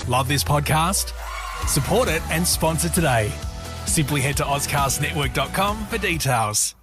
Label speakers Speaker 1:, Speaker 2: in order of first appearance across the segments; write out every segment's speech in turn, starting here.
Speaker 1: Love this podcast? Support it and sponsor today. Simply head to ozcastnetwork.com for details.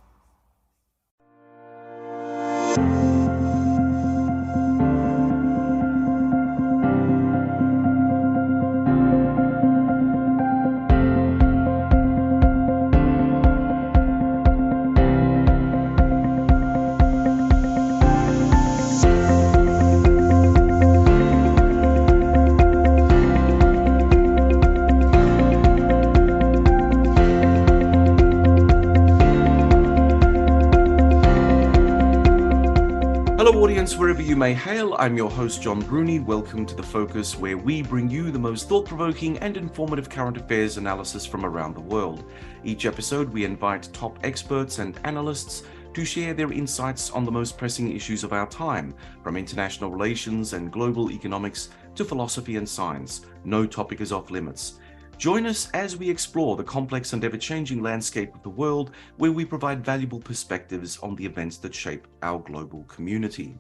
Speaker 2: Wherever you may hail, I'm your host, John Bruni. Welcome to The Focus, where we bring you the most thought-provoking and informative current affairs analysis from around the world. Each episode, we invite top experts and analysts to share their insights on the most pressing issues of our time, from international relations and global economics to philosophy and science. No topic is off limits. Join us as we explore the complex and ever-changing landscape of the world, where we provide valuable perspectives on the events that shape our global community.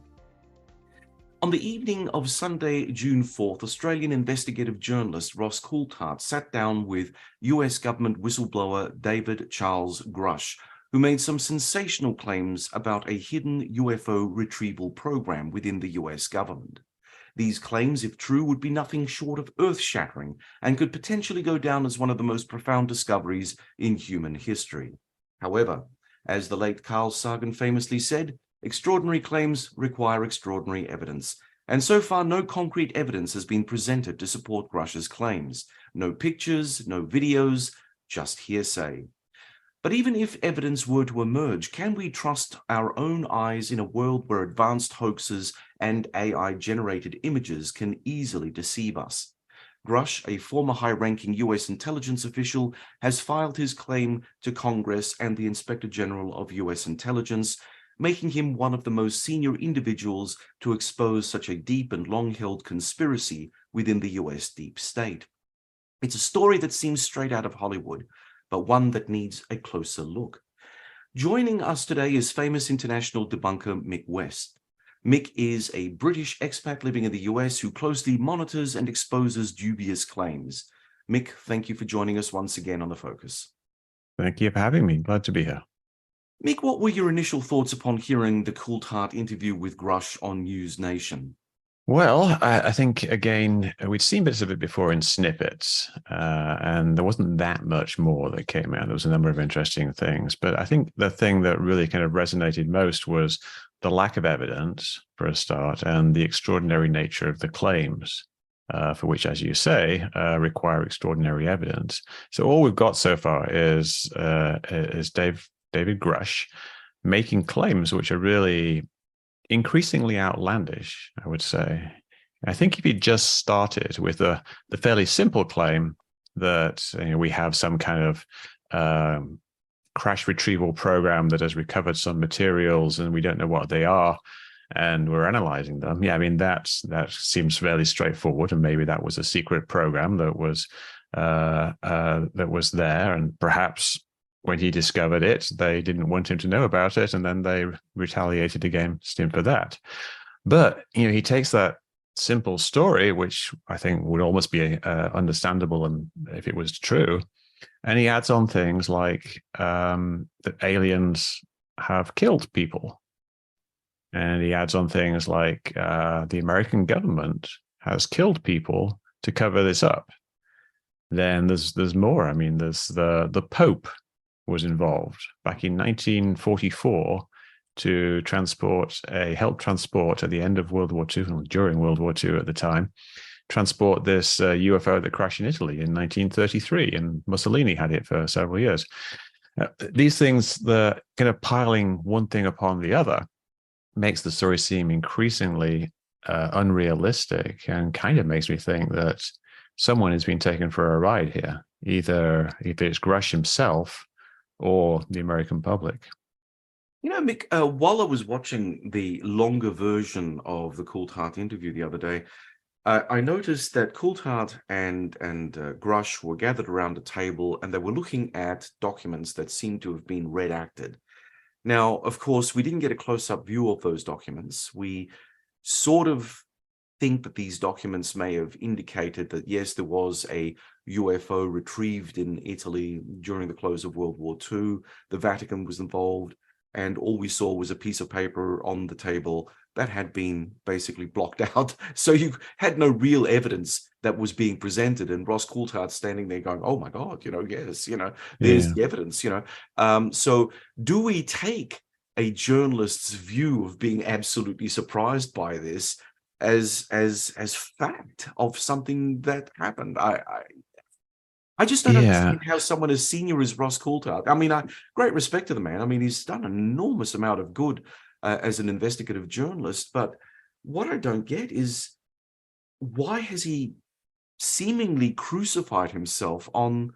Speaker 2: On the evening of Sunday, June 4th, Australian investigative journalist Ross Coulthart sat down with US government whistleblower David Charles Grusch, who made some sensational claims about a hidden UFO retrieval program within the US government. These claims, if true, would be nothing short of earth-shattering and could potentially go down as one of the most profound discoveries in human history. However, as the late Carl Sagan famously said, extraordinary claims require extraordinary evidence, and so far no concrete evidence has been presented to support Grusch's claims. No pictures, no videos, just hearsay. But even if evidence were to emerge, can we trust our own eyes in a world where advanced hoaxes and AI-generated images can easily deceive us? Grusch, a former high-ranking US intelligence official, has filed his claim to Congress and the Inspector General of US Intelligence, making him one of the most senior individuals to expose such a deep and long-held conspiracy within the US deep state. It's a story that seems straight out of Hollywood, but one that needs a closer look. Joining us today is famous international debunker Mick West. Mick is a British expat living in the US who closely monitors and exposes dubious claims. Mick, thank you for joining us once again on The Focus.
Speaker 3: Thank you for having me. Glad to be here.
Speaker 2: Mick, what were your initial thoughts upon hearing the Coulthart interview with Grusch on News Nation?
Speaker 3: Well, I think, again, we'd seen bits of it before in snippets, and there wasn't that much more that came out. There was a number of interesting things. But I think the thing that really kind of resonated most was the lack of evidence, for a start, and the extraordinary nature of the claims, for which, as you say, require extraordinary evidence. So all we've got so far is David Grusch making claims which are really increasingly outlandish, I would say. I think if he just started with the fairly simple claim that we have some kind of crash retrieval program that has recovered some materials and we don't know what they are, and we're analyzing them. Yeah, I mean that seems fairly straightforward, and maybe that was a secret program that was there, and perhaps when he discovered it, they didn't want him to know about it, and then they retaliated against him for that. But he takes that simple story, which I think would almost be understandable, and if it was true, and he adds on things like that aliens have killed people, and he adds on things like the American government has killed people to cover this up. Then there's more. I mean, there's the Pope was involved back in 1944 to help transport at the end of World War II, or during World War II at the time, transport this UFO that crashed in Italy in 1933, and Mussolini had it for several years. These things, the kind of piling one thing upon the other, makes the story seem increasingly unrealistic, and kind of makes me think that someone has been taken for a ride here, either if it's Grusch himself or the American public.
Speaker 2: Mick, while I was watching the longer version of the Coulthart interview the other day, I noticed that Coulthart and Grusch were gathered around a table, and they were looking at documents that seemed to have been redacted. Now, of course, we didn't get a close-up view of those documents. We sort of think that these documents may have indicated that, yes, there was a UFO retrieved in Italy during the close of World War II. The Vatican was involved, and all we saw was a piece of paper on the table that had been basically blocked out. So you had no real evidence that was being presented. And Ross Coulthard standing there going, oh my God, yes, there's the evidence, So do we take a journalist's view of being absolutely surprised by this as fact of something that happened? I just don't understand how someone as senior as Ross Coulthard, I mean, great respect to the man. I mean, he's done an enormous amount of good as an investigative journalist. But what I don't get is, why has he seemingly crucified himself on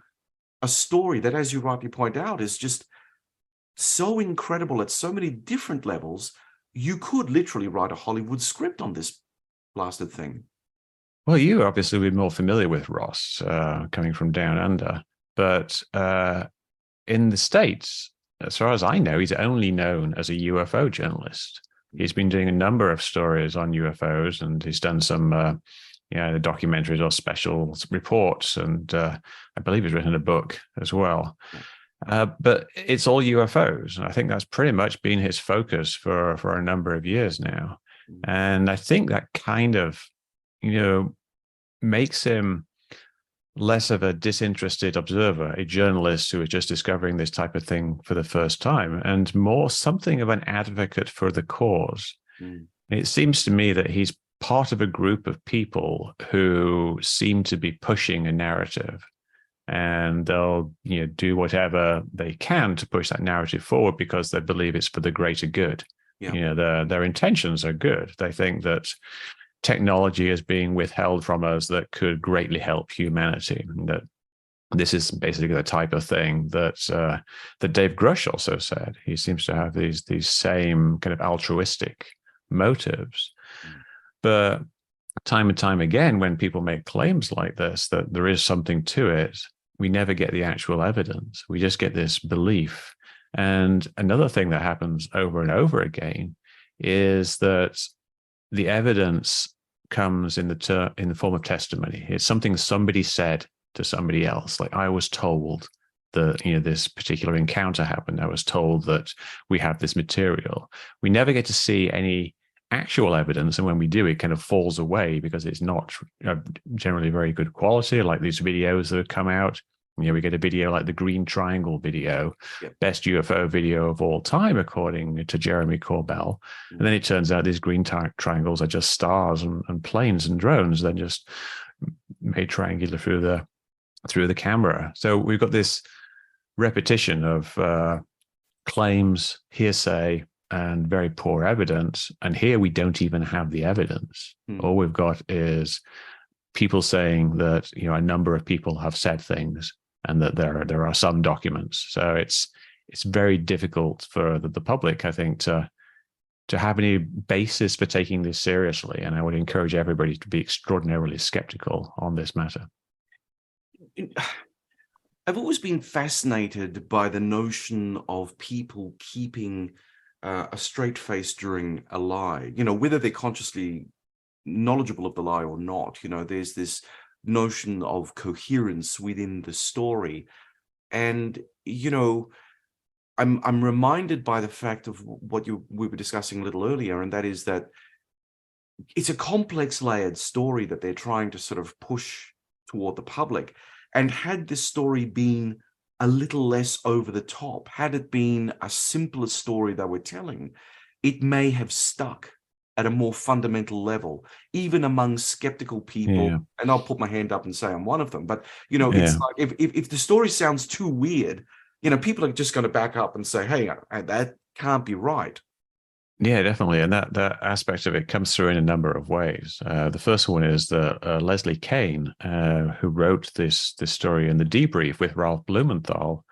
Speaker 2: a story that, as you rightly point out, is just so incredible at so many different levels? You could literally write a Hollywood script on this blasted thing.
Speaker 3: Well, you obviously would be more familiar with Ross, coming from down under. But in the States, as far as I know, he's only known as a UFO journalist. He's been doing a number of stories on UFOs, and he's done some documentaries or special reports, and I believe he's written a book as well. But it's all UFOs, and I think that's pretty much been his focus for a number of years now. And I think that kind of makes him less of a disinterested observer, a journalist who is just discovering this type of thing for the first time, and more something of an advocate for the cause. It seems to me that he's part of a group of people who seem to be pushing a narrative, and they'll do whatever they can to push that narrative forward because they believe it's for the greater good. Their intentions are good. They think that technology is being withheld from us that could greatly help humanity. And that this is basically the type of thing that Dave Grusch also said. He seems to have these same kind of altruistic motives. But time and time again, when people make claims like this, that there is something to it, we never get the actual evidence. We just get this belief. And another thing that happens over and over again is that the evidence comes in the form of testimony. It's something somebody said to somebody else. Like, I was told that this particular encounter happened. I was told that we have this material. We never get to see any actual evidence, and when we do, it kind of falls away because it's not generally very good quality. Like these videos that have come out. We get a video like the Green Triangle video, best UFO video of all time, according to Jeremy Corbell. And then it turns out these green triangles are just stars and planes and drones, then just made triangular through the camera. So we've got this repetition of claims, hearsay, and very poor evidence. And here we don't even have the evidence. All we've got is people saying that a number of people have said things, and that there are some documents. So it's very difficult for the public, I think, to have any basis for taking this seriously. And I would encourage everybody to be extraordinarily skeptical on this matter.
Speaker 2: I've always been fascinated by the notion of people keeping a straight face during a lie, whether they're consciously knowledgeable of the lie or not. There's this notion of coherence within the story. And, I'm reminded by the fact of what we were discussing a little earlier, and that is that it's a complex layered story that they're trying to sort of push toward the public. And had this story been a little less over the top, had it been a simpler story they were telling, it may have stuck at a more fundamental level, even among skeptical people. And I'll put my hand up and say I'm one of them. But, it's like if the story sounds too weird, people are just going to back up and say, hey, that can't be right.
Speaker 3: Yeah, definitely. And that aspect of it comes through in a number of ways. The first one is that Leslie Kane, who wrote this story in the debrief with Ralph Blumenthal,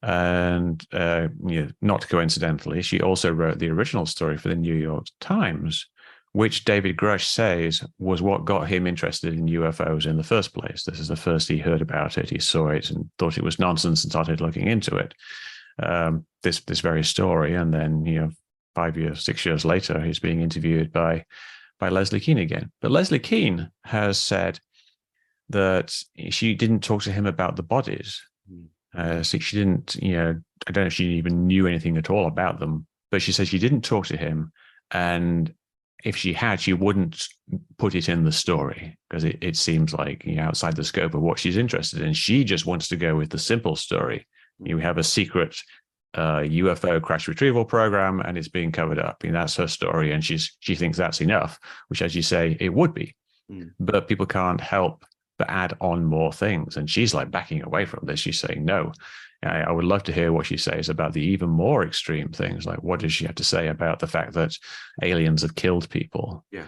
Speaker 3: and not coincidentally, she also wrote the original story for the New York Times, which David Grusch says was what got him interested in UFOs in the first place. This is the first he heard about it. He saw it and thought it was nonsense and started looking into it. This very story, and then 6 years later, he's being interviewed by by Leslie Kean again. But Leslie Kean has said that she didn't talk to him about the bodies. So she didn't, I don't know if she even knew anything at all about them, but she said she didn't talk to him. And if she had, she wouldn't put it in the story because it seems like outside the scope of what she's interested in. She just wants to go with the simple story. You have a secret UFO crash retrieval program, and it's being covered up. That's her story, and she thinks that's enough. Which, as you say, it would be, but people can't help but add on more things. And she's like backing away from this. She's saying no. I would love to hear what she says about the even more extreme things. Like, what does she have to say about the fact that aliens have killed people?
Speaker 2: Yeah.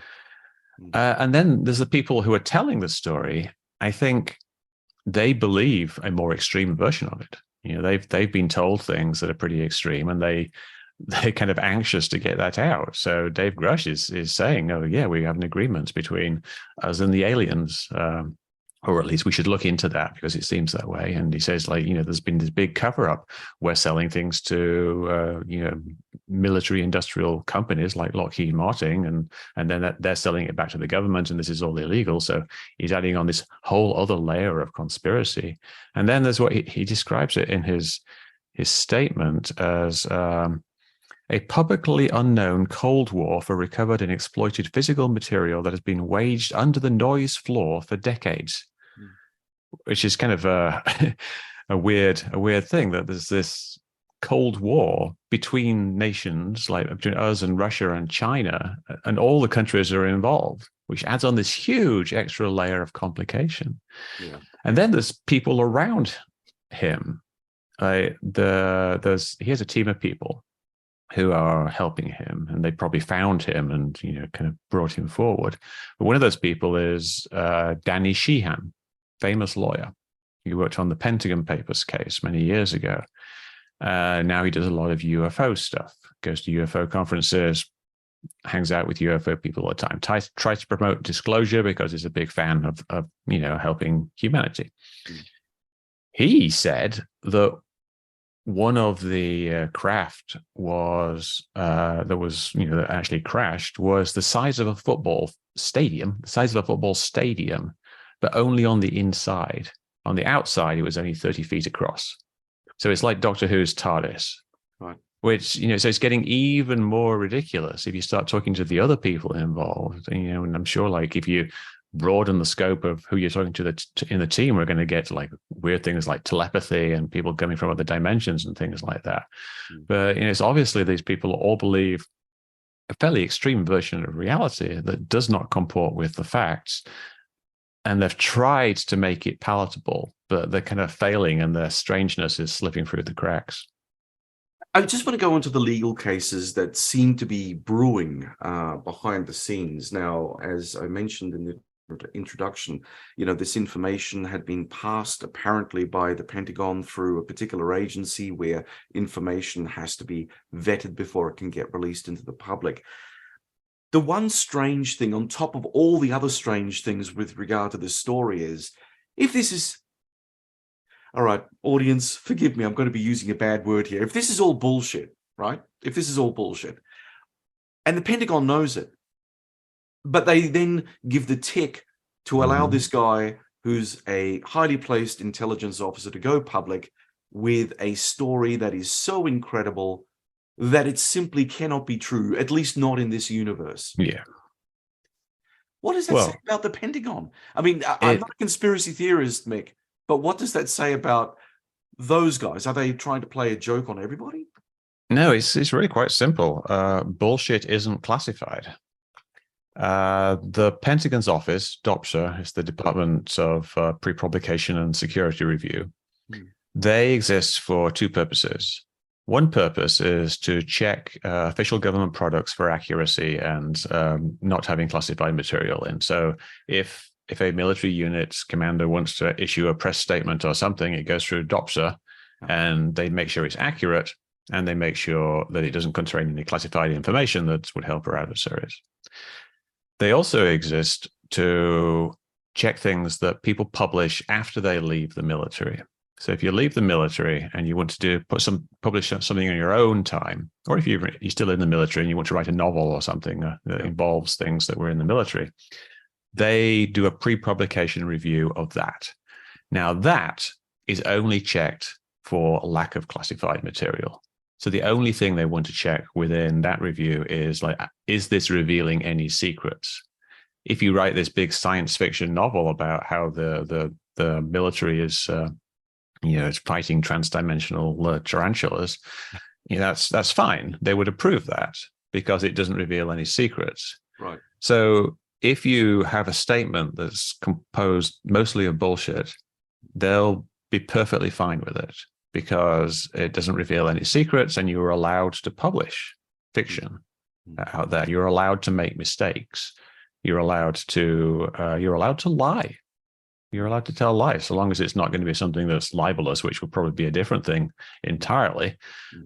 Speaker 3: And then there's the people who are telling the story. I think they believe a more extreme version of it. They've been told things that are pretty extreme, and they're kind of anxious to get that out. So Dave Grusch is saying, oh yeah, we have an agreement between us and the aliens. Or at least we should look into that because it seems that way. And he says, there's been this big cover up. We're selling things to, military industrial companies like Lockheed Martin, and then they're selling it back to the government, and this is all illegal. So he's adding on this whole other layer of conspiracy. And then there's what he describes it in his statement as a publicly unknown Cold War for recovered and exploited physical material that has been waged under the noise floor for decades. Which is kind of a weird thing that there's this Cold War between nations, like between us and Russia and China, and all the countries are involved, which adds on this huge extra layer of complication.
Speaker 2: Yeah.
Speaker 3: And then there's people around him. He has a team of people who are helping him, and they probably found him and kind of brought him forward. But one of those people is Danny Sheehan, famous lawyer. He worked on the Pentagon Papers case many years ago. Now he does a lot of UFO stuff, goes to UFO conferences, hangs out with UFO people all the time, tries to promote disclosure because he's a big fan of helping humanity. He said that one of the craft that actually crashed was the size of a football stadium, but only on the inside. On the outside, it was only 30 feet across. So it's like Doctor Who's TARDIS,
Speaker 2: right?
Speaker 3: Which, so it's getting even more ridiculous if you start talking to the other people involved. And I'm sure, like, if you broaden the scope of who you're talking to in the team, we're going to get like weird things like telepathy and people coming from other dimensions and things like that. But it's obviously these people all believe a fairly extreme version of reality that does not comport with the facts. And they've tried to make it palatable, but they're kind of failing, and their strangeness is slipping through the cracks.
Speaker 2: I just want to go into the legal cases that seem to be brewing behind the scenes. Now, as I mentioned in the introduction, this information had been passed apparently by the Pentagon through a particular agency where information has to be vetted before it can get released into the public. The one strange thing on top of all the other strange things with regard to this story is, if this is, all right, audience, forgive me, I'm going to be using a bad word here. If this is all bullshit, right? If this is all bullshit, and the Pentagon knows it, but they then give the tick to allow this guy who's a highly placed intelligence officer to go public with a story that is so incredible that it simply cannot be true, at least not in this universe.
Speaker 3: Yeah.
Speaker 2: What does that say about the Pentagon? I mean, I'm not a conspiracy theorist, Mick, but what does that say about those guys? Are they trying to play a joke on everybody?
Speaker 3: No, it's really quite simple. Bullshit isn't classified. The Pentagon's office, DOPSA, is the Department of Pre-Publication and Security Review. They exist for two purposes. One purpose is to check official government products for accuracy and not having classified material in. So if a military unit's commander wants to issue a press statement or something, it goes through DOPSA, and they make sure it's accurate, and they make sure that it doesn't contain any classified information that would help our adversaries. They also exist to check things that people publish after they leave the military. So if you leave the military and you want to publish something on your own time, or if you're still in the military and you want to write a novel or something that involves things that were in the military, they do a pre-publication review of that. Now that is only checked for lack of classified material. So the only thing they want to check within that review is like, is this revealing any secrets? If you write this big science fiction novel about how the military is it's fighting transdimensional tarantulas, that's fine. They would approve that because it doesn't reveal any secrets.
Speaker 2: Right.
Speaker 3: So if you have a statement that's composed mostly of bullshit, they'll be perfectly fine with it because it doesn't reveal any secrets, and you're allowed to publish fiction out there. You're allowed to make mistakes. You're allowed to lie. You're allowed to tell lies, so long as it's not going to be something that's libelous, which would probably be a different thing entirely.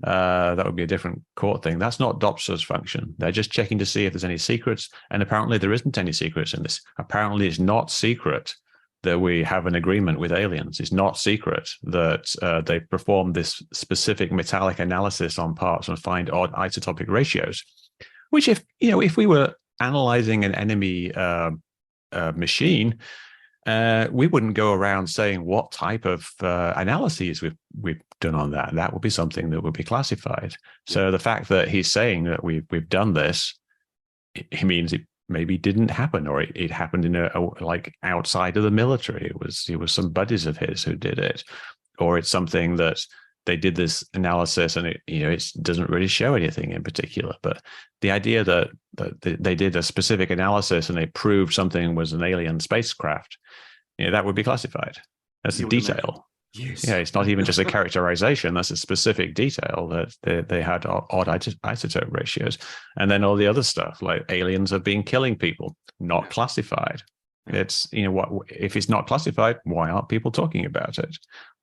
Speaker 3: That would be a different court thing. That's not DOPSA's function. They're just checking to see if there's any secrets, and apparently there isn't any secrets in this. Apparently it's not secret that we have an agreement with aliens. It's not secret that they perform this specific metallic analysis on parts and find odd isotopic ratios, which if we were analyzing an enemy machine, we wouldn't go around saying what type of analyses we've done on that. That would be something that would be classified. So the fact that he's saying that we've done this, it means it maybe didn't happen, or it happened in like outside of the military. It was some buddies of his who did it, or it's something that they did this analysis and it doesn't really show anything in particular. But the idea that they did a specific analysis and they proved something was an alien spacecraft, that would be classified. That's a detail.
Speaker 2: Yes.
Speaker 3: Yeah, it's not even just a characterization. That's a specific detail that they had odd isotope ratios. And then all the other stuff, like aliens have been killing people, not classified. It's, what if it's not classified, why aren't people talking about it?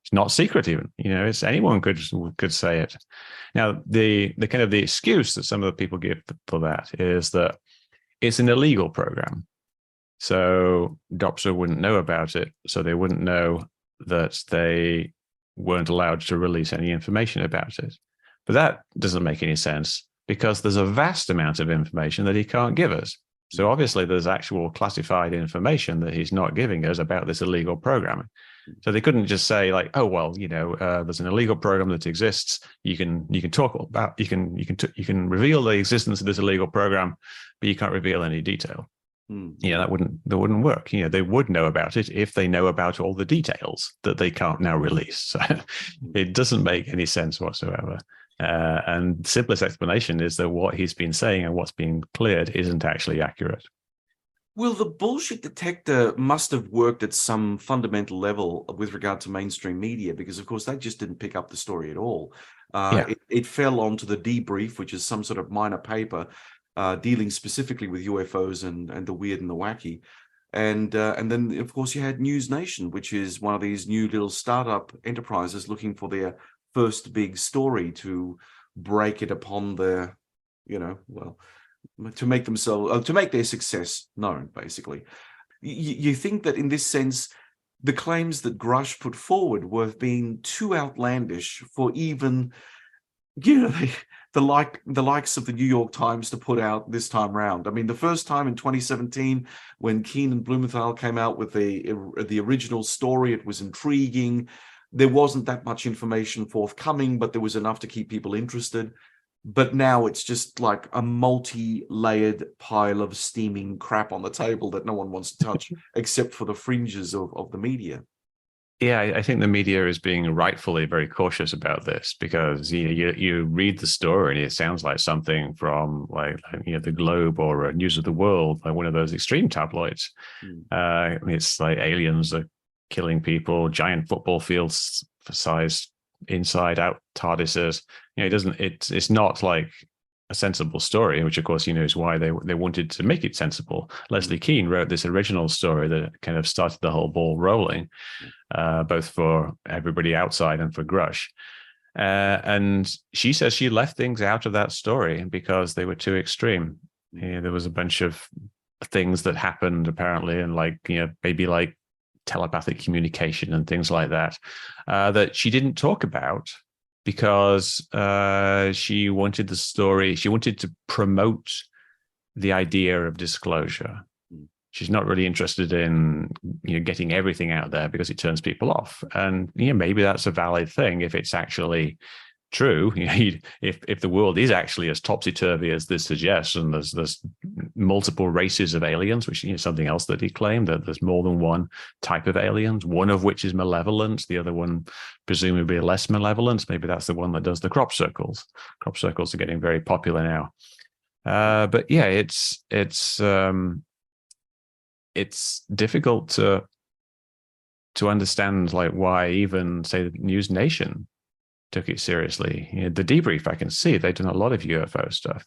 Speaker 3: It's not secret even. It's anyone could say it. Now, the kind of the excuse that some of the people give for that is that it's an illegal program. So DOPSA wouldn't know about it, so they wouldn't know that they weren't allowed to release any information about it. But that doesn't make any sense because there's a vast amount of information that he can't give us. So obviously there's actual classified information that he's not giving us about this illegal program. So they couldn't just say like, oh, well, there's an illegal program that exists. You can talk about, you can reveal the existence of this illegal program, but you can't reveal any detail. That wouldn't work. They would know about it if they know about all the details that they can't now release. So it doesn't make any sense whatsoever. And the simplest explanation is that what he's been saying and what's been cleared isn't actually accurate.
Speaker 2: Well, the bullshit detector must have worked at some fundamental level with regard to mainstream media, because, of course, they just didn't pick up the story at all. It fell onto the debrief, which is some sort of minor paper dealing specifically with UFOs and the weird and the wacky. And then, of course, you had News Nation, which is one of these new little startup enterprises looking for their first big story to break it upon their, to make themselves, to make their success known, basically. You think that in this sense, the claims that Grusch put forward were being too outlandish for even, the likes of the New York Times to put out this time round. I mean, the first time in 2017, when Keane and Blumenthal came out with the original story, it was intriguing. There wasn't that much information forthcoming, but there was enough to keep people interested. But now it's just like a multi-layered pile of steaming crap on the table that no one wants to touch except for the fringes of the media.
Speaker 3: Yeah, I think the media is being rightfully very cautious about this because you read the story and it sounds like something from like the Globe or News of the World, like one of those extreme tabloids. It's like aliens are killing people, giant football fields sized inside out TARDISes. It's not like a sensible story, which of course is why they wanted to make it sensible. Leslie Keane wrote this original story that kind of started the whole ball rolling, both for everybody outside and for Grusch. And she says she left things out of that story because they were too extreme. There was a bunch of things that happened apparently, and maybe like telepathic communication and things like that, that she didn't talk about because she wanted to promote the idea of disclosure. She's not really interested in getting everything out there because it turns people off. And maybe that's a valid thing if it's actually true. If the world is actually as topsy-turvy as this suggests, and there's multiple races of aliens, which is something else that he claimed, that there's more than one type of aliens, one of which is malevolent, the other one presumably less malevolent. Maybe that's the one that does the crop circles. Crop circles are getting very popular now. But yeah, it's difficult to understand why even say the News Nation took it seriously. The Debrief, I can see they've done a lot of UFO stuff.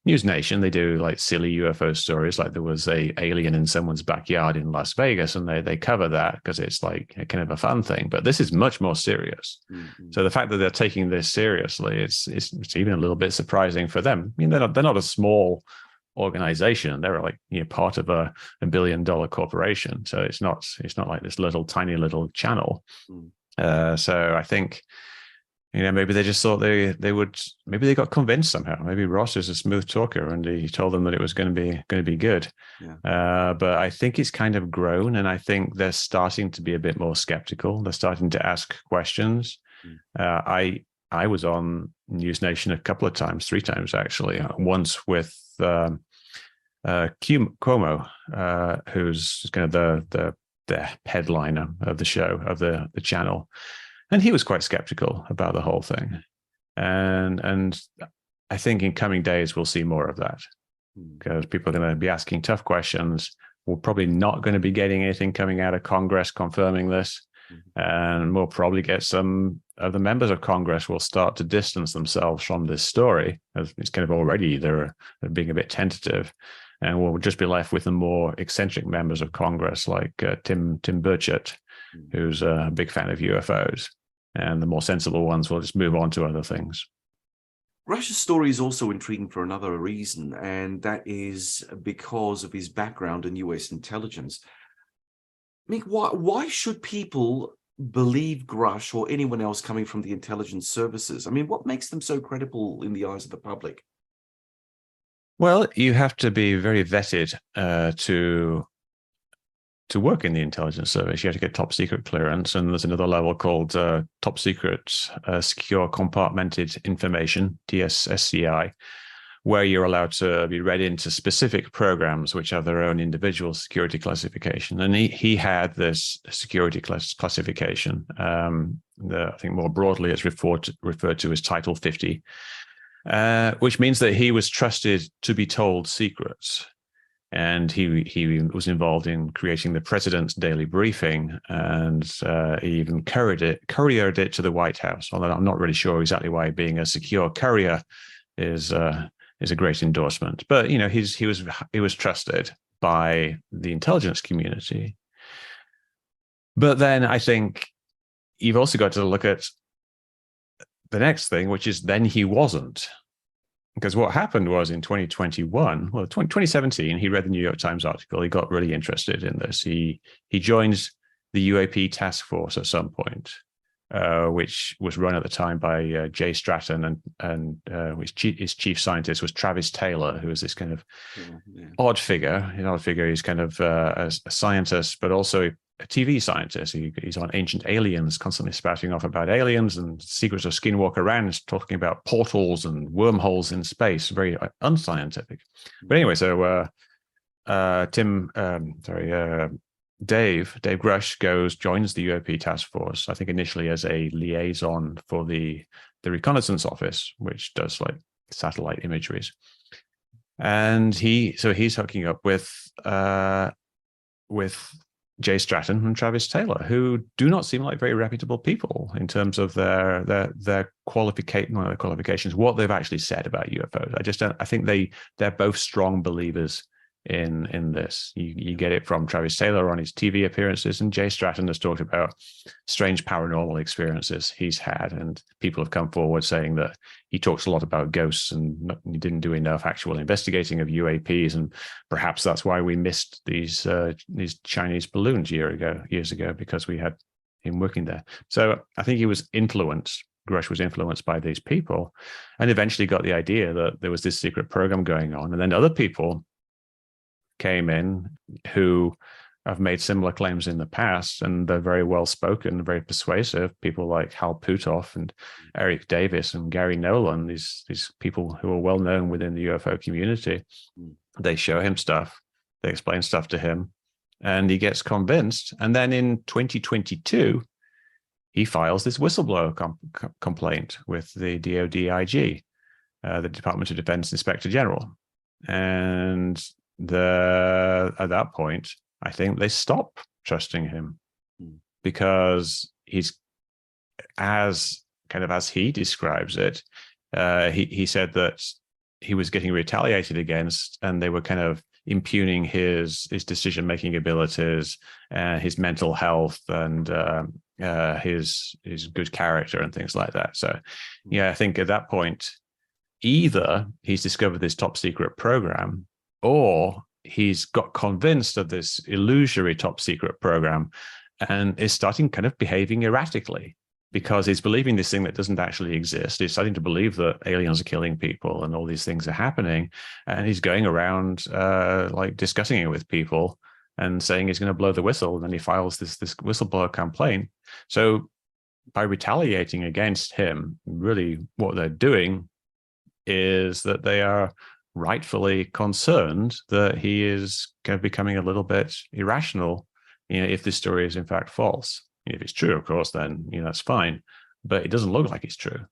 Speaker 3: News Nation, they do silly UFO stories, like there was a alien in someone's backyard in Las Vegas, and they cover that because it's a kind of a fun thing. But this is much more serious. Mm-hmm. So the fact that they're taking this seriously, it's even a little bit surprising for them. They're not a small organization. They're part of a $1 billion corporation. So it's not like this tiny little channel. So I think maybe they just thought they would. Maybe they got convinced somehow. Maybe Ross is a smooth talker, and he told them that it was going to be good. Yeah. But I think it's kind of grown, and I think they're starting to be a bit more skeptical. They're starting to ask questions. I was on News Nation a couple of times, 3 times actually. Once with Cuomo, who's kind of the headliner of the show, of the channel. And he was quite skeptical about the whole thing. And I think in coming days, we'll see more of that, because people are going to be asking tough questions. We're probably not going to be getting anything coming out of Congress confirming this. And we'll probably get some of the members of Congress will start to distance themselves from this story, as it's kind of already they're being a bit tentative. And we'll just be left with the more eccentric members of Congress, like Tim Burchett, who's a big fan of UFOs. And the more sensible ones will just move on to other things.
Speaker 2: Grusch's story is also intriguing for another reason, and that is because of his background in US intelligence. Mick, why should people believe Grusch or anyone else coming from the intelligence services? I mean, what makes them so credible in the eyes of the public?
Speaker 3: Well, you have to be very vetted to work in the intelligence service. You have to get top secret clearance, and there's another level called top secret secure compartmented information, TSSCI, where you're allowed to be read into specific programs which have their own individual security classification. And he had this security classification. I think more broadly it's referred to as Title 50, which means that he was trusted to be told secrets. And he was involved in creating the president's daily briefing, and he even couriered it to the White House. Although I'm not really sure exactly why being a secure courier is a great endorsement. But he was trusted by the intelligence community. But then I think you've also got to look at the next thing, which is then he wasn't. Because what happened was in 2017, he read the New York Times article. He got really interested in this. He joined the UAP task force at some point, which was run at the time by Jay Stratton, and his chief scientist was Travis Taylor, who was this kind of odd figure. He's kind of a scientist, but also a TV scientist. He's on Ancient Aliens, constantly spouting off about aliens and secrets of Skinwalker Ranch, talking about portals and wormholes in space. Very unscientific. But anyway, so Dave Grusch joins the UAP task force, I think initially as a liaison for the reconnaissance office, which does satellite imageries. And he's hooking up with Jay Stratton and Travis Taylor, who do not seem like very reputable people in terms of their qualifications, what they've actually said about UFOs. I think they're both strong believers in this. You get it from Travis Taylor on his TV appearances, and Jay Stratton has talked about strange paranormal experiences he's had, and people have come forward saying that he talks a lot about ghosts and he didn't do enough actual investigating of UAPs, and perhaps that's why we missed these Chinese balloons years ago, because we had him working there. So I think Grusch was influenced by these people, and eventually got the idea that there was this secret program going on. And then other people came in who have made similar claims in the past, and they're very well spoken, very persuasive. People like Hal Puthoff and Eric Davis and Gary Nolan, these people who are well known within the UFO community. They show him stuff, they explain stuff to him, and he gets convinced. And then in 2022, he files this whistleblower complaint with the DoD IG, the Department of Defense Inspector General. And at that point, I think they stop trusting him, because he's, as he describes it, he said that he was getting retaliated against, and they were kind of impugning his decision-making abilities, his mental health, and his good character and things like that. So, yeah, I think at that point, either he's discovered this top secret program, or he's got convinced of this illusory top secret program and is starting kind of behaving erratically, because he's believing this thing that doesn't actually exist. He's starting to believe that aliens are killing people and all these things are happening. And he's going around like discussing it with people and saying he's going to blow the whistle. And then he files this whistleblower complaint. So by retaliating against him, really what they're doing is that they are rightfully concerned that he is kind of becoming a little bit irrational, if this story is in fact false. If it's true, of course, then that's fine. But it doesn't look like it's true.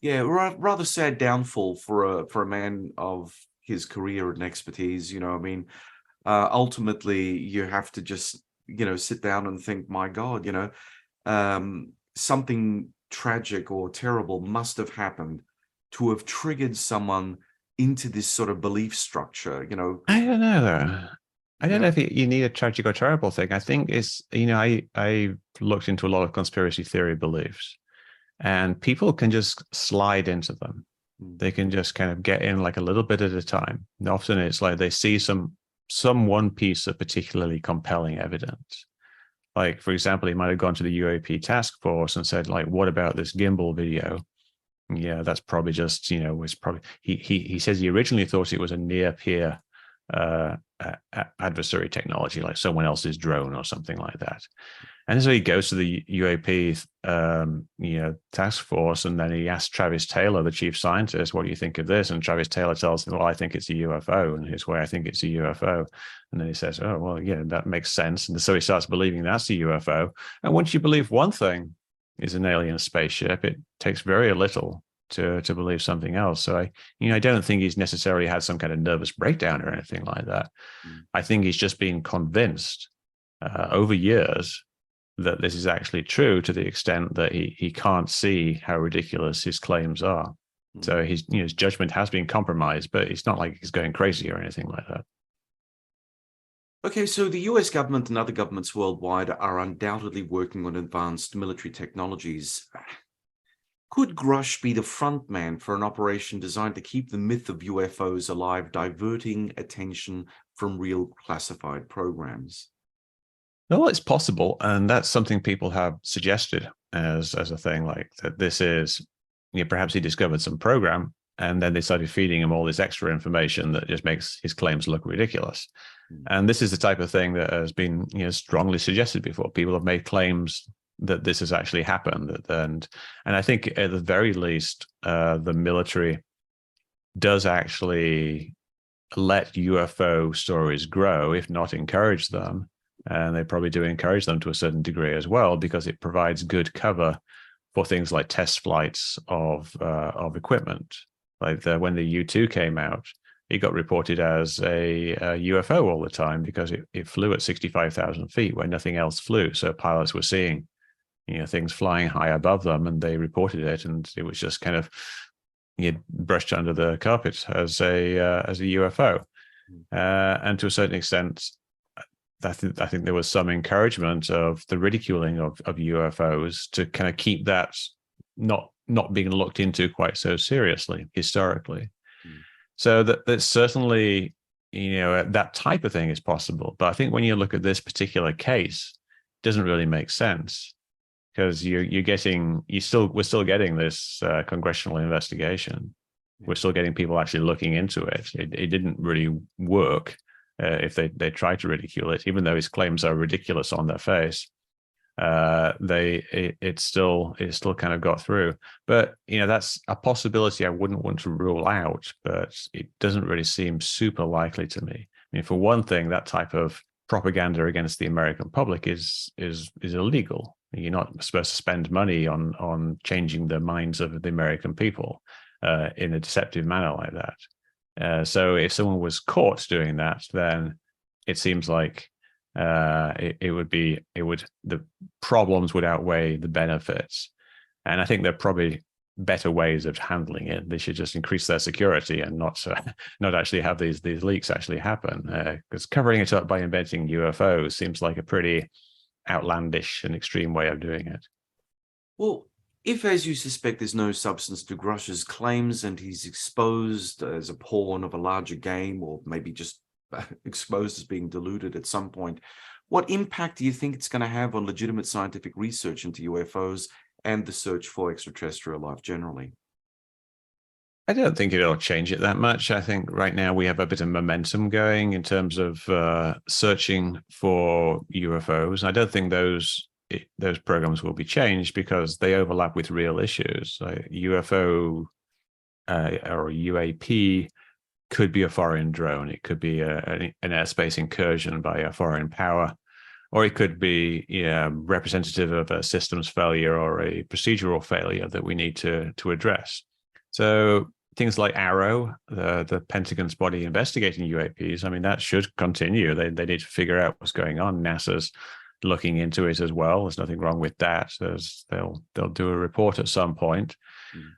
Speaker 2: Yeah, rather sad downfall for a man of his career and expertise. Ultimately, you have to just sit down and think, my God, something tragic or terrible must have happened to have triggered someone into this sort of belief structure.
Speaker 3: I don't know though. I don't know if you need a tragic or terrible thing. I think it's, I looked into a lot of conspiracy theory beliefs, and people can just slide into them. They can just kind of get in like a little bit at a time. And often it's like they see some one piece of particularly compelling evidence. Like, for example, he might have gone to the UAP task force and said, like, what about this gimbal video? Yeah, that's probably just, was probably, he says he originally thought it was a near peer adversary technology, like someone else's drone or something like that. And so he goes to the UAP task force, and then he asks Travis Taylor, the chief scientist, what do you think of this? And Travis Taylor tells him, well, I think it's a UFO. And his way, I think it's a UFO. And then he says, oh, well, yeah, that makes sense. And so he starts believing that's a UFO. And once you believe one thing is an alien spaceship, it takes very little to believe something else. So I don't think he's necessarily had some kind of nervous breakdown or anything like that. I think he's just been convinced over years that this is actually true, to the extent that he can't see how ridiculous his claims are. So his judgment has been compromised, but it's not like he's going crazy or anything like that.
Speaker 2: Okay, so the US government and other governments worldwide are undoubtedly working on advanced military technologies. Could Grusch be the front man for an operation designed to keep the myth of UFOs alive, diverting attention from real classified programs?
Speaker 3: Well, it's possible, and that's something people have suggested as a thing, like that this is, perhaps he discovered some program, and then they started feeding him all this extra information that just makes his claims look ridiculous. And this is the type of thing that has been strongly suggested before. People have made claims that this has actually happened, and I think at the very least, the military does actually let UFO stories grow, if not encourage them. And they probably do encourage them to a certain degree as well, because it provides good cover for things like test flights of equipment. Like when the U-2 came out, it got reported as a UFO all the time because it flew at 65,000 feet where nothing else flew. So pilots were seeing, things flying high above them, and they reported it, and it was just kind of brushed under the carpet as a UFO. And to a certain extent, I think there was some encouragement of the ridiculing of UFOs to kind of keep that not being looked into quite so seriously historically. So that's certainly, that type of thing is possible. But I think when you look at this particular case, it doesn't really make sense, because we're still getting this congressional investigation. We're still getting people actually looking into it. It didn't really work if they tried to ridicule it, even though his claims are ridiculous on their face. It still kind of got through. But that's a possibility I wouldn't want to rule out, but it doesn't really seem super likely to me. I mean, for one thing, that type of propaganda against the American public is illegal. You're not supposed to spend money on changing the minds of the American people in a deceptive manner like that. So if someone was caught doing that, then it seems like the problems would outweigh the benefits. And I think there are probably better ways of handling it. They should just increase their security and not actually have these leaks actually happen. Because covering it up by inventing UFOs seems like a pretty outlandish and extreme way of doing it.
Speaker 2: Well, if, as you suspect, there's no substance to Grusch's claims and he's exposed as a pawn of a larger game, or maybe just exposed as being deluded at some point, what impact do you think it's going to have on legitimate scientific research into UFOs and the search for extraterrestrial life generally?
Speaker 3: I don't think it'll change it that much. I think right now we have a bit of momentum going in terms of searching for UFOs. I don't think those programs will be changed because they overlap with real issues. Like UFO or UAP could be a foreign drone. It could be an airspace incursion by a foreign power, or it could be representative of a systems failure or a procedural failure that we need to address. So things like Arrow, the Pentagon's body investigating UAPs, I mean, that should continue. They need to figure out what's going on. NASA's looking into it as well. There's nothing wrong with that. They'll do a report at some point.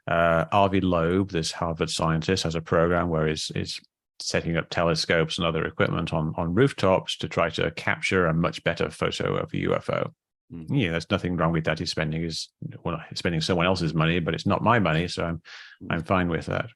Speaker 3: Avi Loeb, this Harvard scientist, has a program where he's setting up telescopes and other equipment on rooftops to try to capture a much better photo of a UFO. There's nothing wrong with that. He's spending someone else's money, but it's not my money, so I'm fine with that.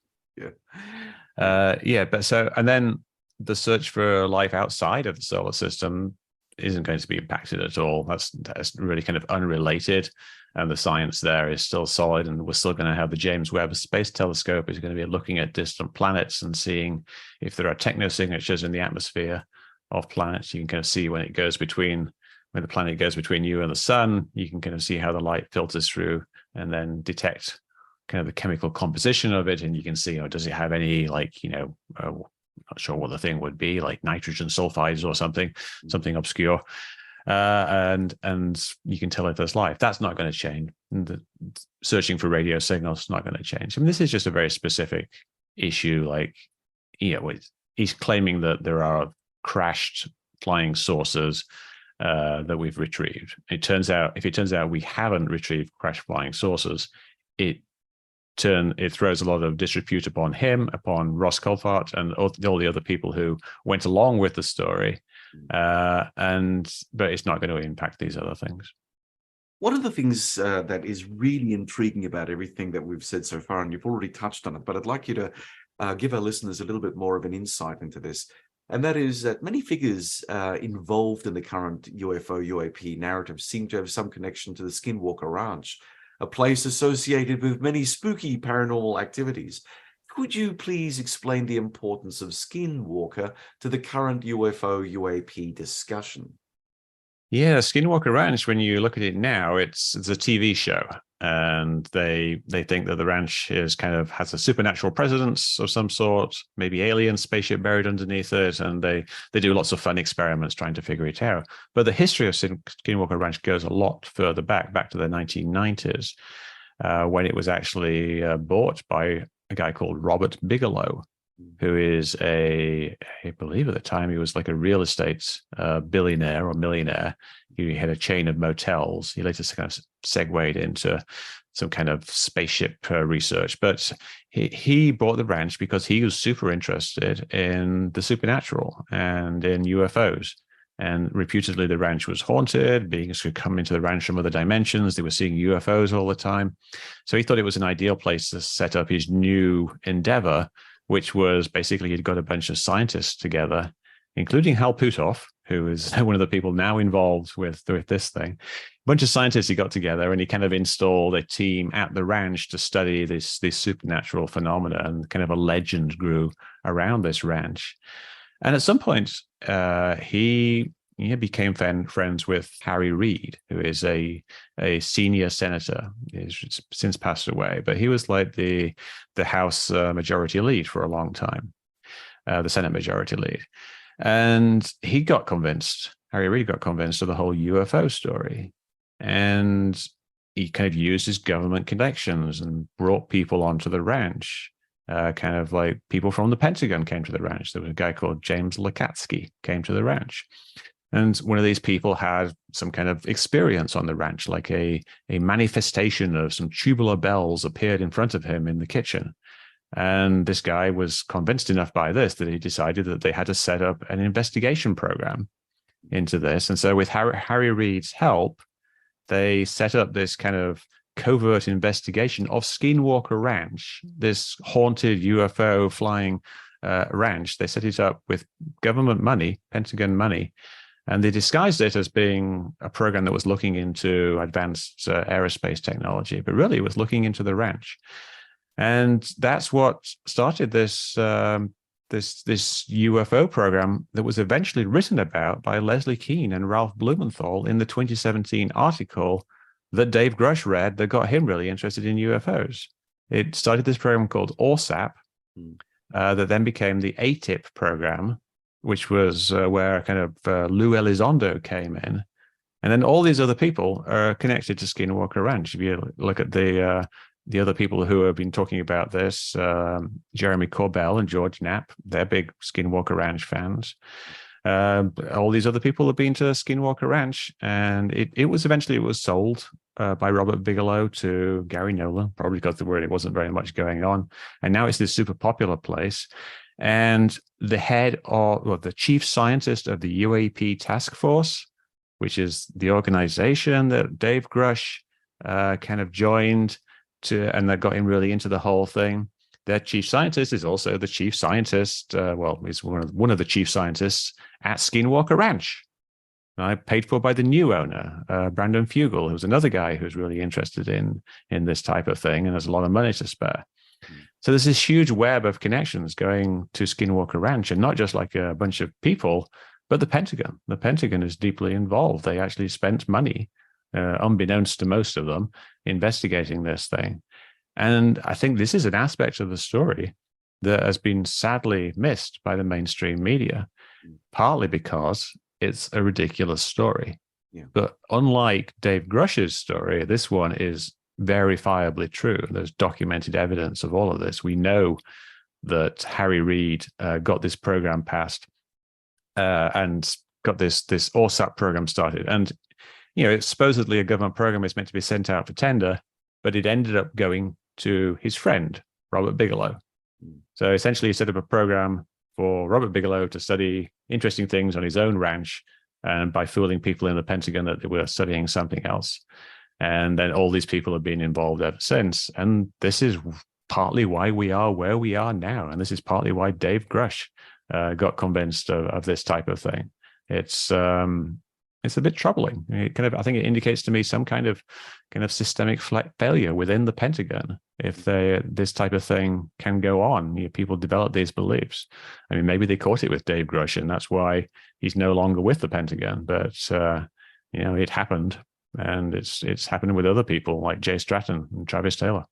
Speaker 3: And then the search for life outside of the solar system isn't going to be impacted at all. That's really kind of unrelated, and the science there is still solid, and we're still going to have the James Webb Space Telescope is going to be looking at distant planets and seeing if there are technosignatures in the atmosphere of planets. You can kind of see when the planet goes between you and the sun, you can kind of see how the light filters through and then detect kind of the chemical composition of it. And you can see, does it have any not sure what the thing would be, like nitrogen sulfides or something obscure. And you can tell if there's life. That's not going to change. The searching for radio signals is not going to change. I mean, this is just a very specific issue. He's claiming that there are crashed flying saucers that we've retrieved. If it turns out we haven't retrieved crashed flying saucers, it throws a lot of disrepute upon him, upon Ross Coulthart, and all the other people who went along with the story. But it's not going to impact these other things.
Speaker 2: One of the things that is really intriguing about everything that we've said so far, and you've already touched on it, but I'd like you to give our listeners a little bit more of an insight into this. And that is that many figures involved in the current UFO UAP narrative seem to have some connection to the Skinwalker Ranch, a place associated with many spooky paranormal activities. Could you please explain the importance of Skinwalker to the current UFO UAP discussion?
Speaker 3: Yeah, Skinwalker Ranch, when you look at it now, it's a TV show. And they think that the ranch has a supernatural presence of some sort, maybe alien spaceship buried underneath it, and they do lots of fun experiments trying to figure it out. But the history of Skinwalker Ranch goes a lot further back to the 1990s, when it was actually bought by a guy called Robert Bigelow, who is I believe at the time he was like a real estate billionaire or millionaire. He had a chain of motels. He later kind of segued into some kind of spaceship research. But he bought the ranch because he was super interested in the supernatural and in UFOs. And reputedly, the ranch was haunted. Beings could come into the ranch from other dimensions. They were seeing UFOs all the time. So he thought it was an ideal place to set up his new endeavor, which was basically he'd got a bunch of scientists together, including Hal Puthoff, who is one of the people now involved with this thing. A bunch of scientists he got together, and he kind of installed a team at the ranch to study this supernatural phenomena, and kind of a legend grew around this ranch. And at some point, he became friends with Harry Reid, who is a senior senator. He's since passed away, but he was like the House majority lead for a long time, the Senate majority lead. And Harry Reid got convinced of the whole UFO story. And he kind of used his government connections and brought people onto the ranch. Kind of like people from the Pentagon came to the ranch. There was a guy called James Lakatsky came to the ranch. And one of these people had some kind of experience on the ranch, like a manifestation of some tubular bells appeared in front of him in the kitchen. And this guy was convinced enough by this that he decided that they had to set up an investigation program into this. And so with Harry Reid's help, they set up this kind of covert investigation of Skinwalker Ranch, this haunted UFO flying ranch. They set it up with government money, Pentagon money, and they disguised it as being a program that was looking into advanced aerospace technology, but really it was looking into the ranch. And that's what started this UFO program that was eventually written about by Leslie Kean and Ralph Blumenthal in the 2017 article that Dave Grusch read that got him really interested in UFOs. It started this program called ORSAP that then became the ATIP program, which was where kind of Lou Elizondo came in. And then all these other people are connected to Skinwalker Ranch. If you look at the other people who have been talking about this, Jeremy Corbell and George Knapp, they're big Skinwalker Ranch fans. All these other people have been to Skinwalker Ranch, and it was eventually sold by Robert Bigelow to Gary Nolan, probably because there wasn't very much going on. And now it's this super popular place. And the chief scientist of the UAP task force, which is the organization that Dave Grusch kind of joined and that got him really into the whole thing. Their chief scientist is also the chief scientist. He's one of the chief scientists at Skinwalker Ranch, paid for by the new owner, Brandon Fugel, who's another guy who's really interested in this type of thing and has a lot of money to spare. So there's this huge web of connections going to Skinwalker Ranch, and not just like a bunch of people, but the Pentagon. The Pentagon is deeply involved. They actually spent money, unbeknownst to most of them, investigating this thing. And I think this is an aspect of the story that has been sadly missed by the mainstream media, partly because it's a ridiculous story. Yeah. But unlike Dave Grusch's story, this one is verifiably true. There's documented evidence of all of this. We know that Harry Reid got this program passed and got this ORSAP program started. And, it's supposedly a government program. It's meant to be sent out for tender, but it ended up going to his friend, Robert Bigelow. So essentially he set up a program for Robert Bigelow to study interesting things on his own ranch, and by fooling people in the Pentagon that they were studying something else. And then all these people have been involved ever since. And this is partly why we are where we are now. And this is partly why Dave Grusch got convinced of this type of thing. It's a bit troubling. I think it indicates to me some kind of systemic failure within the Pentagon. If this type of thing can go on, people develop these beliefs. I mean, maybe they caught it with Dave Grusch, and that's why he's no longer with the Pentagon. But it happened, and it's happening with other people like Jay Stratton and Travis Taylor.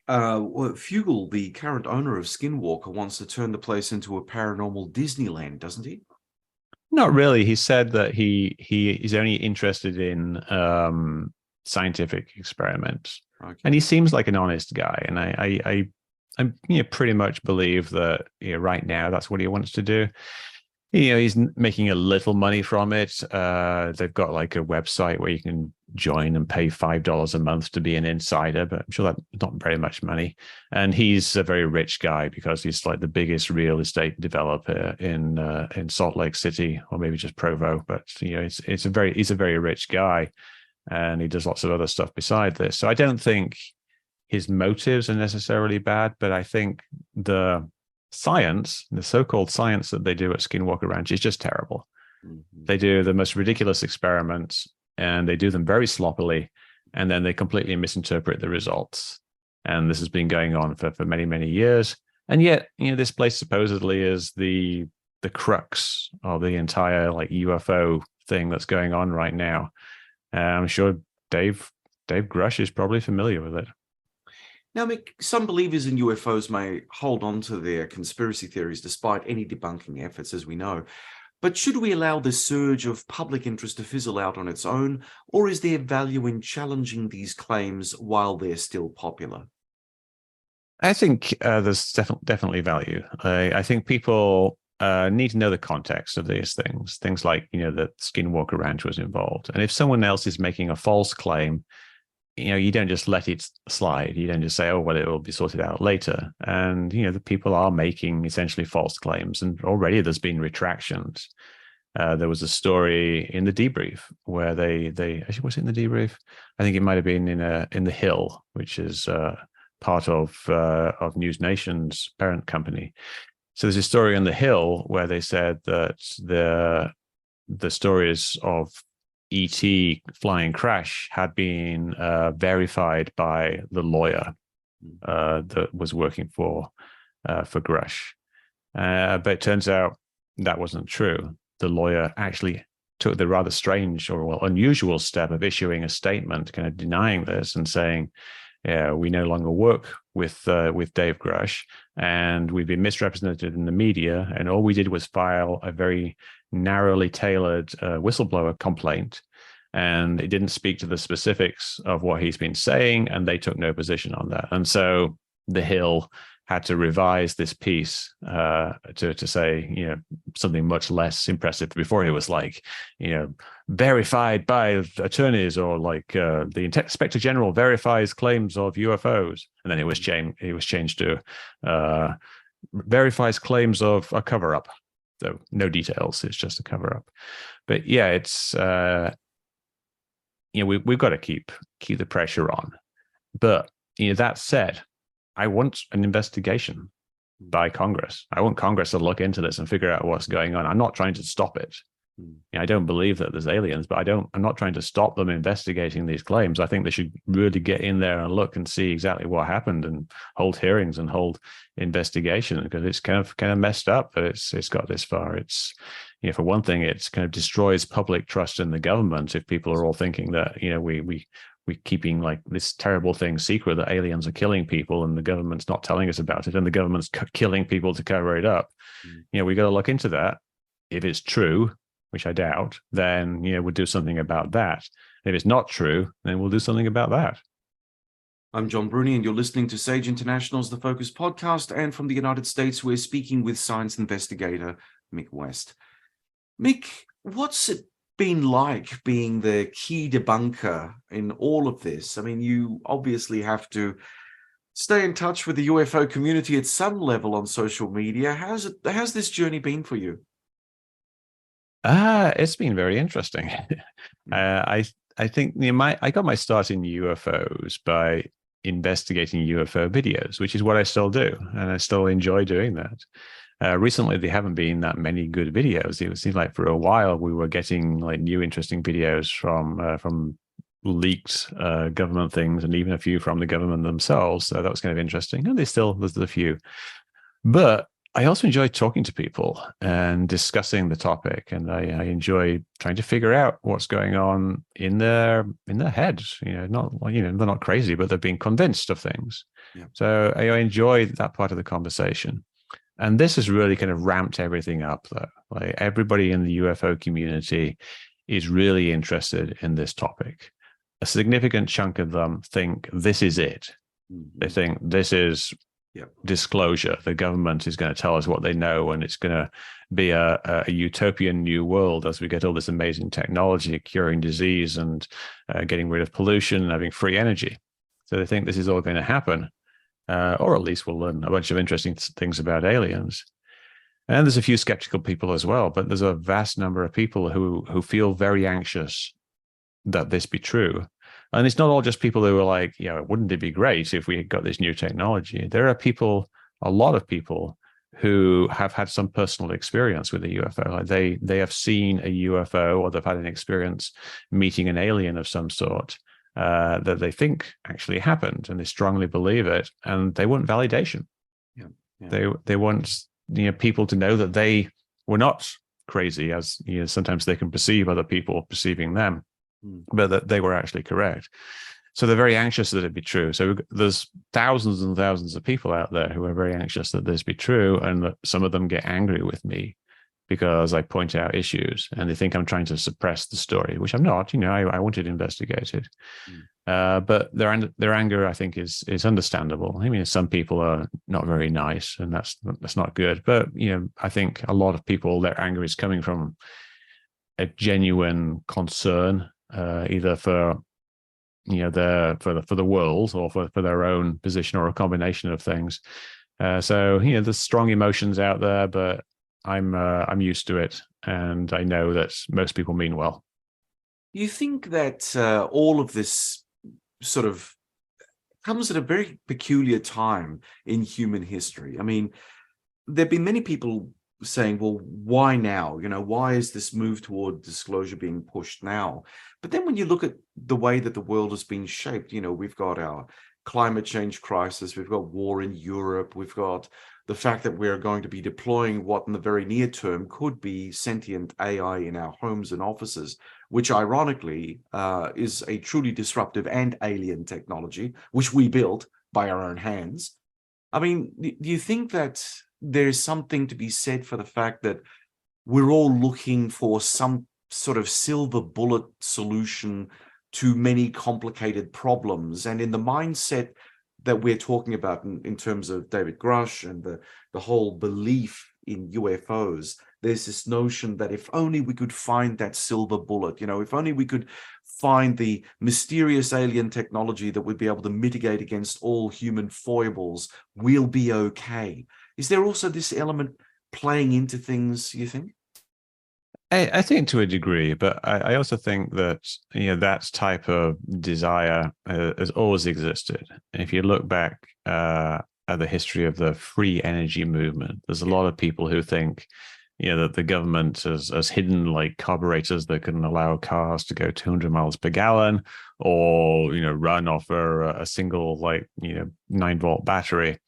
Speaker 2: Fugel, the current owner of Skinwalker, wants to turn the place into a paranormal Disneyland, doesn't he?
Speaker 3: Not really. He said that he is only interested in scientific experiments, and he seems like an honest guy. And I pretty much believe that right now that's what he wants to do. He's making a little money from it. They've got like a website where you can join and pay $5 a month to be an insider, but I'm sure that's not very much money. And he's a very rich guy because he's like the biggest real estate developer in Salt Lake City, or maybe just Provo. But he's a very rich guy, and he does lots of other stuff beside this. So I don't think his motives are necessarily bad, but I think the science, the so-called science that they do at Skinwalker Ranch is just terrible. Mm-hmm. They do the most ridiculous experiments, and they do them very sloppily, and then they completely misinterpret the results. And this has been going on for many, many years. And yet, this place supposedly is the crux of the entire like UFO thing that's going on right now. I'm sure Dave Grusch is probably familiar with it.
Speaker 2: Now, Mick, some believers in UFOs may hold on to their conspiracy theories despite any debunking efforts, as we know. But should we allow this surge of public interest to fizzle out on its own, or is there value in challenging these claims while they're still popular?
Speaker 3: I think there's definitely value. I think people need to know the context of these things. Things like, that Skinwalker Ranch was involved. And if someone else is making a false claim, you don't just let it slide. You don't just say, oh, well, it will be sorted out later. And, the people are making essentially false claims. And already there's been retractions. There was a story in the debrief where they actually, was it in the debrief? I think it might have been in the Hill, which is part of News Nation's parent company. So there's a story on the Hill where they said that the stories of ET flying crash had been verified by the lawyer that was working for Grusch. But it turns out that wasn't true. The lawyer actually took the rather strange or unusual step of issuing a statement kind of denying this and saying, yeah, we no longer work with Dave Grusch, and we've been misrepresented in the media, and all we did was file a very narrowly tailored whistleblower complaint, and it didn't speak to the specifics of what he's been saying, and they took no position on that. And so the Hill had to revise this piece to say, something much less impressive. Before it was like, verified by attorneys, or like the Inspector General verifies claims of UFOs, and then it was changed to verifies claims of a cover-up. So no details. It's just a cover-up. But yeah, it's we've got to keep the pressure on. But that said, I want an investigation by Congress. I want Congress to look into this and figure out what's going on. I'm not trying to stop it. I don't believe that there's aliens, but I'm not trying to stop them investigating these claims. I think they should really get in there and look and see exactly what happened and hold hearings and hold investigation, because it's kind of messed up that it's got this far. It's, for one thing, it's kind of destroys public trust in the government if people are all thinking that, we're keeping like this terrible thing secret, that aliens are killing people and the government's not telling us about it, and the government's killing people to cover it up. We got to look into that. If it's true, which I doubt, then we'll do something about that. If it's not true, then we'll do something about that.
Speaker 2: I'm John Bruni, and you're listening to Sage International's The Focus podcast. And from the United States, we're speaking with science investigator Mick West. Mick, what's it been like being the key debunker in all of this? I mean, you obviously have to stay in touch with the UFO community at some level on social media. How's this journey been for you?
Speaker 3: It's been very interesting. I think I got my start in UFOs by investigating UFO videos, which is what I still do, and I still enjoy doing that. Recently, there haven't been that many good videos. It seemed like for a while we were getting like new, interesting videos from leaked government things, and even a few from the government themselves. So that was kind of interesting. And there's a few, but I also enjoy talking to people and discussing the topic, and I enjoy trying to figure out what's going on in their heads. They're not crazy, but they're being convinced of things. Yeah. So I enjoy that part of the conversation. And this has really kind of ramped everything up, though. Like, everybody in the UFO community is really interested in this topic. A significant chunk of them think this is it. Mm-hmm. They think this is disclosure. The government is going to tell us what they know, and it's going to be a utopian new world as we get all this amazing technology, curing disease and getting rid of pollution and having free energy. So they think this is all going to happen, or at least we'll learn a bunch of interesting things about aliens. And there's a few skeptical people as well, but there's a vast number of people who feel very anxious that this be true. And it's not all just people who are like, wouldn't it be great if we got this new technology? There are people, a lot of people, who have had some personal experience with a UFO. Like they have seen a UFO, or they've had an experience meeting an alien of some sort that they think actually happened, and they strongly believe it, and they want validation. They want people to know that they were not crazy, as sometimes they can perceive other people perceiving them, but that they were actually correct. So they're very anxious that it be true. So there's thousands and thousands of people out there who are very anxious that this be true, and that some of them get angry with me because I point out issues, and they think I'm trying to suppress the story, which I'm not. I want it investigated. But their anger, I think, is understandable. I mean, some people are not very nice, and that's not good. But I think a lot of people, their anger is coming from a genuine concern, either for for the world, or for their own position, or a combination of things. So there's strong emotions out there, but I'm used to it, and I know that most people mean well.
Speaker 2: You think that all of this sort of comes at a very peculiar time in human history? I mean, there have been many people saying, well, why now? Why is this move toward disclosure being pushed now? But then when you look at the way that the world has been shaped, we've got our climate change crisis, we've got war in Europe, we've got the fact that we're going to be deploying what in the very near term could be sentient AI in our homes and offices, which ironically is a truly disruptive and alien technology, which we built by our own hands. I mean, do you think that there's something to be said for the fact that we're all looking for some sort of silver bullet solution to many complicated problems? And in the mindset that we're talking about in terms of David Grusch and the whole belief in UFOs, there's this notion that if only we could find that silver bullet, if only we could find the mysterious alien technology that would be able to mitigate against all human foibles, we'll be okay. Is there also this element playing into things, you think?
Speaker 3: I think to a degree, but I also think that that type of desire has always existed. And if you look back at the history of the free energy movement, there's a lot of people who think that the government has hidden like carburetors that can allow cars to go 200 miles per gallon, or run off a single 9-volt battery.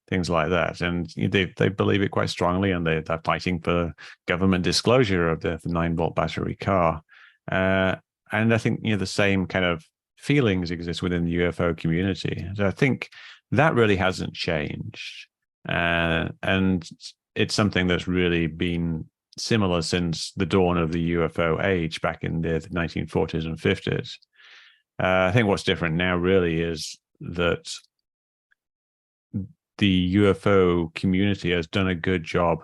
Speaker 3: Things like that, and they believe it quite strongly, and they're fighting for government disclosure of the 9-volt battery car. And I think the same kind of feelings exist within the UFO community. So I think that really hasn't changed, and it's something that's really been similar since the dawn of the UFO age back in the 1940s and 50s. I think what's different now really is that the UFO community has done a good job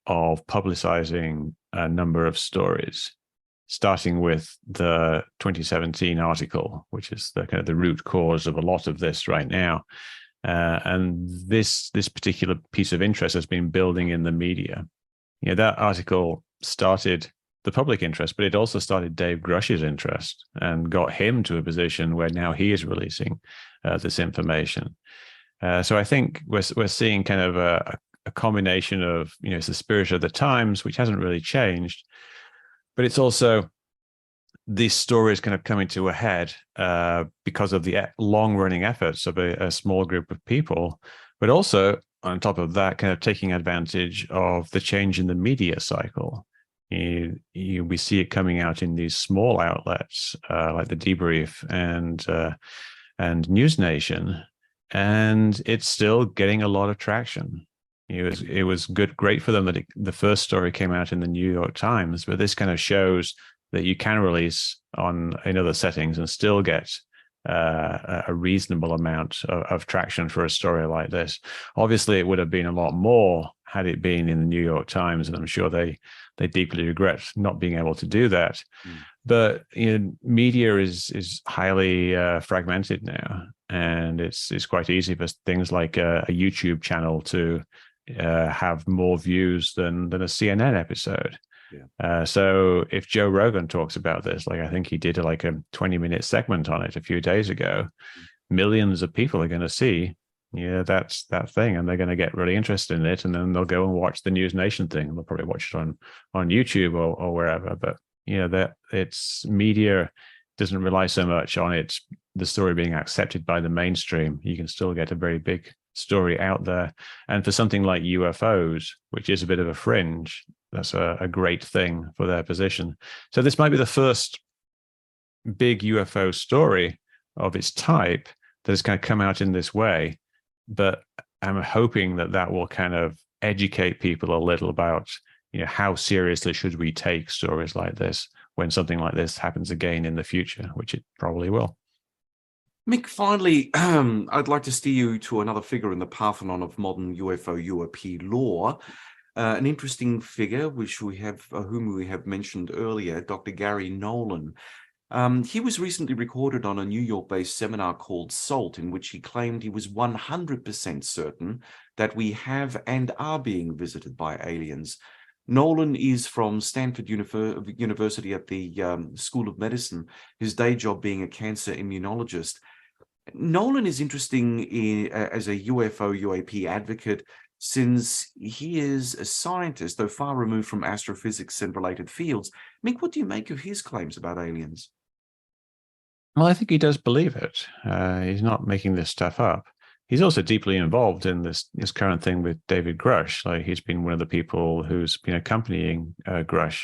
Speaker 3: of publicizing a number of stories, starting with the 2017 article, which is the kind of the root cause of a lot of this right now. And this particular piece of interest has been building in the media. That article started the public interest, but it also started Dave Grusch's interest and got him to a position where now he is releasing this information. So I think we're seeing kind of a combination of, it's the spirit of the times, which hasn't really changed, but it's also these stories kind of coming to a head because of the long-running efforts of a small group of people, but also on top of that, kind of taking advantage of the change in the media cycle. We see it coming out in these small outlets like the Debrief and News Nation. And it's still getting a lot of traction. It was great for them that the first story came out in the New York Times, but this kind of shows that you can release in other settings and still get a reasonable amount of traction for a story like this. Obviously, it would have been a lot more had it been in the New York Times, and I'm sure they deeply regret not being able to do that. But media is highly fragmented now, and it's quite easy for things like a YouTube channel to have more views than a CNN episode. So if Joe Rogan talks about this, like I think he did like a 20-minute segment on it a few days ago, millions of people are going to see, that's that thing, and they're going to get really interested in it, and then they'll go and watch the News Nation thing, and they'll probably watch it on YouTube or wherever. But that it's media doesn't rely so much on the story being accepted by the mainstream. You can still get a very big story out there, and for something like UFOs, which is a bit of a fringe, that's a great thing for their position. So this might be the first big UFO story of its type that has kind of come out in this way, but I'm hoping that will kind of educate people a little about how seriously should we take stories like this when something like this happens again in the future, which it probably will.
Speaker 2: Mick, finally, I'd like to steer you to another figure in the Parthenon of modern UFO UAP lore. An interesting figure, whom we have mentioned earlier, Dr. Gary Nolan. He was recently recorded on a New York-based seminar called SALT, in which he claimed he was 100% certain that we have and are being visited by aliens. Nolan is from Stanford University at the School of Medicine, his day job being a cancer immunologist. Nolan is interesting as a UFO UAP advocate, since he is a scientist, though far removed from astrophysics and related fields. Mick, what do you make of his claims about aliens?
Speaker 3: Well, I think he does believe it. He's not making this stuff up. He's also deeply involved in this current thing with David Grusch. Like, he's been one of the people who's been accompanying Grusch.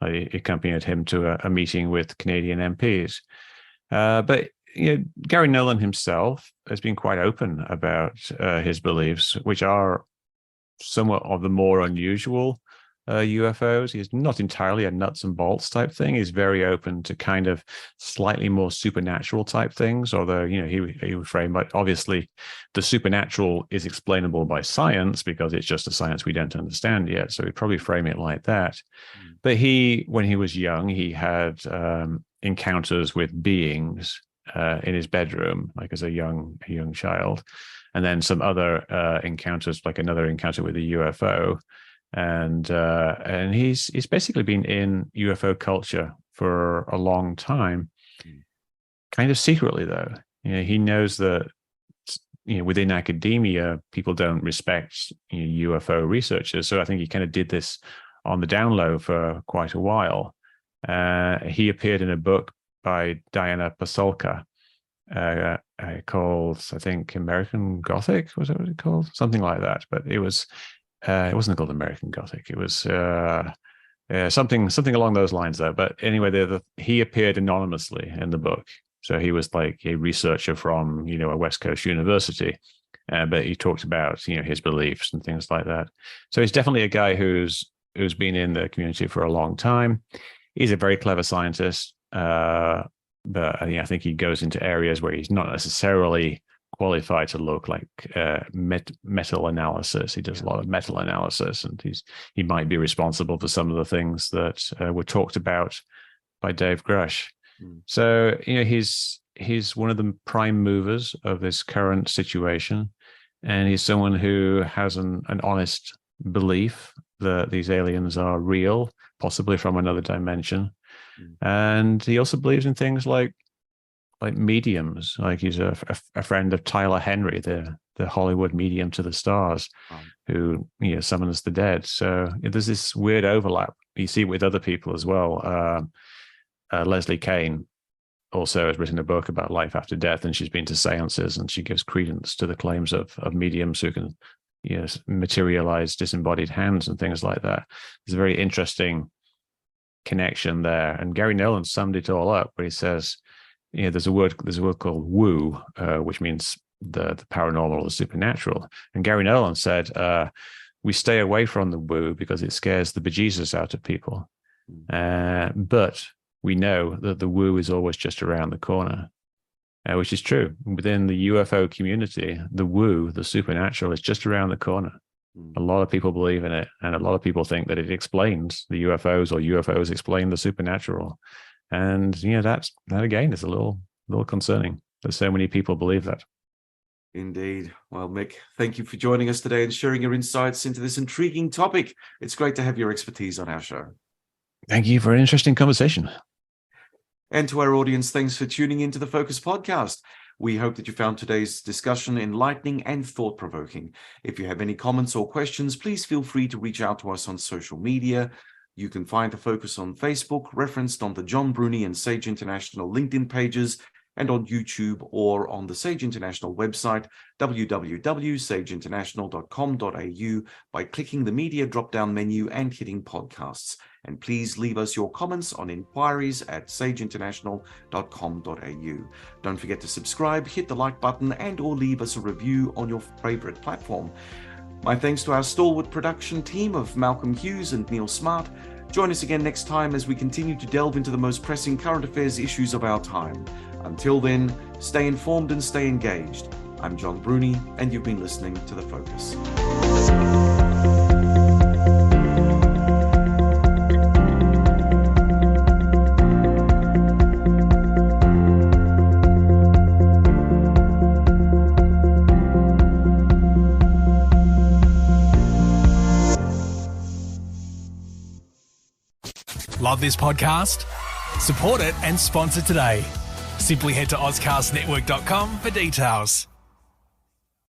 Speaker 3: He accompanied him to a meeting with Canadian MPs. But Gary Nolan himself has been quite open about his beliefs, which are somewhat of the more unusual UFOs. He's not entirely a nuts and bolts type thing. He's very open to kind of slightly more supernatural type things, although he would frame it. Obviously, the supernatural is explainable by science because it's just a science we don't understand yet. So he'd probably frame it like that. But when he was young, he had encounters with beings in his bedroom, like as a young child, and then some other encounters, like another encounter with a UFO, and he's basically been in UFO culture for a long time, kind of secretly though. He knows that within academia people don't respect UFO researchers, so I think he kind of did this on the down low for quite a while. He appeared in a book by Diana Pasulka called, I think, American Gothic. Was that what it called? Something like that. But it wasn't called American Gothic. It was something along those lines, though. But anyway, he appeared anonymously in the book. So he was like a researcher from a West Coast university, but he talked about his beliefs and things like that. So he's definitely a guy who's been in the community for a long time. He's a very clever scientist. But I think he goes into areas where he's not necessarily qualified to look, like metal analysis. He does a lot of metal analysis, and he might be responsible for some of the things that were talked about by Dave Grusch. So he's one of the prime movers of this current situation, and he's someone who has an honest belief that these aliens are real, possibly from another dimension. And he also believes in things like mediums. Like, he's a friend of Tyler Henry, the Hollywood medium to the stars, who summons the dead. So there's this weird overlap. You see it with other people as well. Leslie Kane also has written a book about life after death, and she's been to seances, and she gives credence to the claims of mediums who can materialize disembodied hands and things like that. There's a very interesting connection there, and Gary Nolan summed it all up where he says, there's a word called woo, which means the paranormal or the supernatural. And Gary Nolan said, we stay away from the woo because it scares the bejesus out of people, but we know that the woo is always just around the corner. which is true. Within the UFO community, the woo, the supernatural, is just around the corner. A lot of people believe in it, and a lot of people think that it explains the UFOs, or UFOs explain the supernatural. And that again is a little concerning that so many people believe that.
Speaker 2: Indeed. Well, Mick, thank you for joining us today and sharing your insights into this intriguing topic. It's great to have your expertise on our show.
Speaker 3: Thank you for an interesting conversation.
Speaker 2: And to our audience, thanks for tuning into the Focus podcast. We hope that you found today's discussion enlightening and thought-provoking. If you have any comments or questions, please feel free to reach out to us on social media. You can find the Focus on Facebook, referenced on the John Bruni and Sage International LinkedIn pages, and on YouTube or on the Sage International website, www.sageinternational.com.au, by clicking the media drop-down menu and hitting podcasts. And please leave us your comments on inquiries@sageinternational.com.au. Don't forget to subscribe, hit the like button, and or leave us a review on your favorite platform. My thanks to our stalwart production team of Malcolm Hughes and Neil Smart. Join us again next time as we continue to delve into the most pressing current affairs issues of our time. Until then, stay informed and stay engaged. I'm John Bruni, and you've been listening to The Focus.
Speaker 1: Love this podcast? Support it and sponsor today. Simply head to AuscastNetwork.com for details.